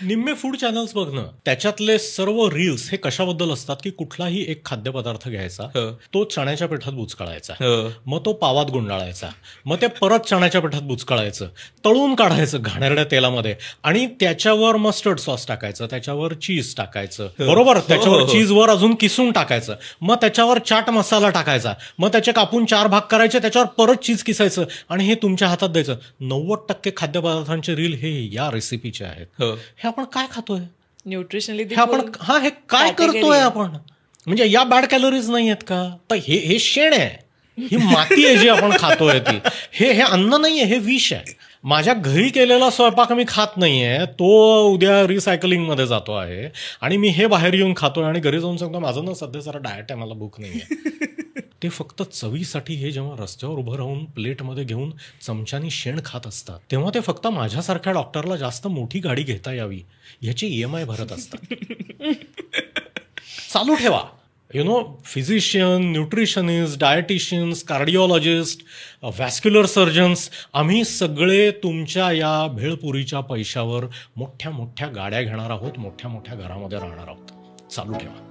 निम्मे food channels बघ ना, त्याच्यातले सर्व रील्स हे कशाबद्दल असतात की कुठलाही एक खाद्यपदार्थ घ्यायचा, तो चण्याच्या पिठात बुचकळायचा, मग तो पावात गुंडाळायचा, मग ते परत चण्याच्या पिठात बुचकळायचं, तळून काढायचं घाणेरड्या तेलामध्ये आणि त्याच्यावर मस्टर्ड सॉस टाकायचं, त्याच्यावर चीज टाकायचं, बरोबर, त्याच्यावर चीजवर अजून किसून टाकायचं, मग त्याच्यावर चाट मसाला टाकायचा, मग त्याचे कापून 4 भाग करायचे, त्याच्यावर परत चीज किसायचं आणि हे तुमच्या हातात द्यायचं. 90% खाद्यपदार्थांचे रील हे या रेसिपीचे आहेत. हे आपण काय खातोय, न्यूट्रिशनली हे आपण हे काय करतोय आपण, म्हणजे या बॅड कॅलरीज नाही आहेत का? तर हे शेण आहे, ही माती आहे जी आपण खातोय ती, हे अन्न नाहीये, हे विष आहे. माझ्या घरी केलेला स्वयंपाक मी खात नाहीये, तो उद्या रिसायकलिंग मध्ये जातो आहे आणि मी हे बाहेर येऊन खातोय आणि घरी जाऊन सांगतो माझं ना सध्या जरा डाएट आहे, मला भूक नाहीये. ते फक्त चवीसाठी हे जेव्हा रस्त्यावर उभं राहून प्लेटमध्ये घेऊन चमच्यानी शेण खात असतात, तेव्हा ते फक्त माझ्यासारख्या डॉक्टरला जास्त मोठी गाडी घेता यावी याची EMI भरत असतात. चालू ठेवा. Physician, nutritionist, dieticians, cardiologist, vascular surgeons, आम्ही सगळे तुमच्या या भेळपुरीच्या पैशावर मोठ्या मोठ्या गाड्या घेणार आहोत, मोठ्या मोठ्या घरामध्ये राहणार आहोत. चालू ठेवा.